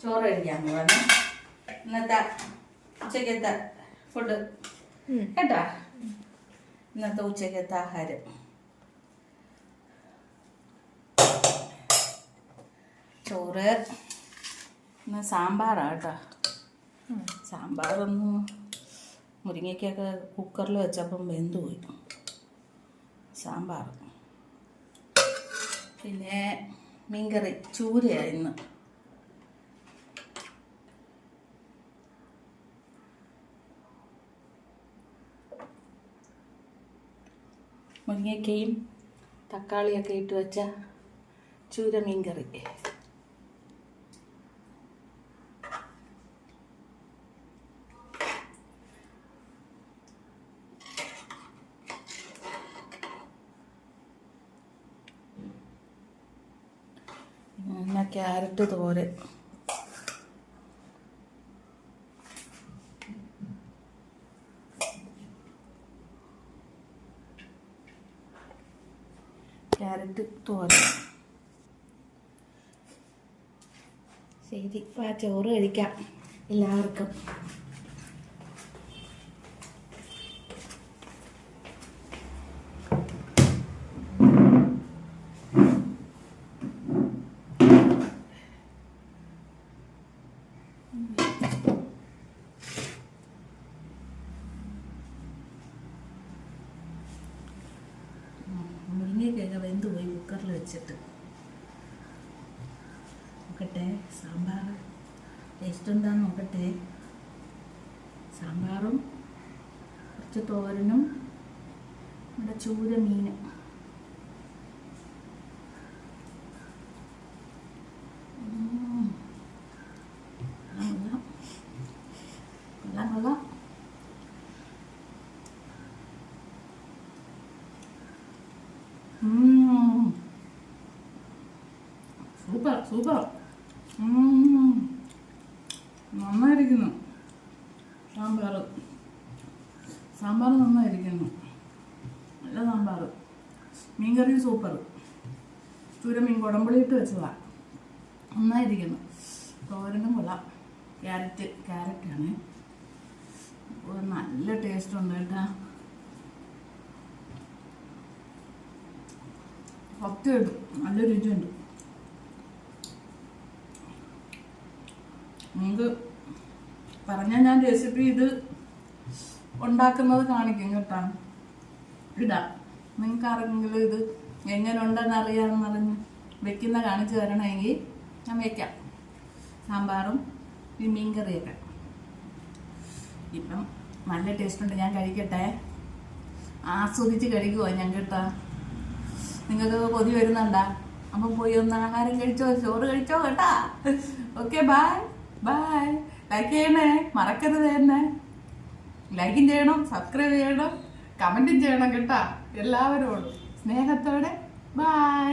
ചോറ് കഴിക്കാൻ പോവാണ്. ഇന്നത്തെ ഉച്ചക്കത്തെ ഫുഡ് കേട്ടാ. ഇന്നത്തെ ഉച്ചക്കത്തെ ആഹാരം ചോറ്. ഇന്ന് സാമ്പാറാണ് കേട്ടോ. സാമ്പാറൊന്ന് മുരിങ്ങയ്ക്കൊക്കെ കുക്കറിൽ വെച്ചപ്പം വെന്ത് പോയി. സാമ്പാർ പിന്നെ മീൻകറി ചൂരയാണ് ഇന്ന്. മുരിങ്ങയ്ക്കയും തക്കാളിയൊക്കെ ഇട്ട് വെച്ച ചൂര മീൻകറി. പിന്നെ ക്യാരറ്റ് തോരൻ. ക്യാരറ്റ് തോരൻ. ശരി, ആ ചോറ് കഴിക്കാം എല്ലാവർക്കും. മുരിങ്ങയ്ക്കൊക്കെ വെന്ത് പോയി കുക്കറിൽ വെച്ചിട്ട്. നോക്കട്ടെ സാമ്പാർ ടേസ്റ്റ് എന്താന്ന് നോക്കട്ടെ. സാമ്പാറും കുറച്ച് തോരനും നമ്മുടെ ചൂര മീനും. കൊള്ളാം. സൂപ്പർ നന്നായിരിക്കുന്നു. സാമ്പാർ നന്നായിരിക്കുന്നു. നല്ല സാമ്പാർ. മീൻകറി സൂപ്പർ. ചൂരമീൻ കുടമ്പുളിയിട്ട് വെച്ചതാ. നന്നായിരിക്കുന്നു. തോരനും കൊള്ളാം. ക്യാരറ്റാണ്. നല്ല ടേസ്റ്റ് ഉണ്ട് കേട്ടാ. സത്യമായിട്ടും നല്ല രുചിയുണ്ട്. നിങ്ങൾക്ക് പറഞ്ഞാൽ ഞാൻ റെസിപ്പി ഇത് ഉണ്ടാക്കുന്നത് കാണിക്കും കേട്ടോ. ഇടാം. നിങ്ങൾക്ക് ആരെങ്കിലും ഇത് എങ്ങനെ ഉണ്ടെന്ന് അറിയാമെന്നറിഞ്ഞ് വെക്കുന്ന കാണിച്ചു തരണമെങ്കിൽ ഞാൻ വയ്ക്കാം. സാമ്പാറും ഈ മീൻകറിയൊക്കെ ഇപ്പം നല്ല ടേസ്റ്റ് ഉണ്ട്. ഞാൻ കഴിക്കട്ടെ. ആസ്വദിച്ച് കഴിക്കുമോ ഞാൻ കേട്ടോ. നിങ്ങൾക്ക് കൊതി വരുന്നുണ്ടാ? അപ്പം പോയി ഒന്ന് ആഹാരം കഴിച്ചോ, ചോറ് കഴിച്ചോ കേട്ടാ. Okay, by. ലൈക്ക് ചെയ്യണേ, മറക്കരുത് തന്നെ. ലൈക്കും ചെയ്യണം, സബ്സ്ക്രൈബ് ചെയ്യണം, കമൻറ്റും ചെയ്യണം കേട്ടാ. എല്ലാവരോടും സ്നേഹത്തോടെ ബൈ.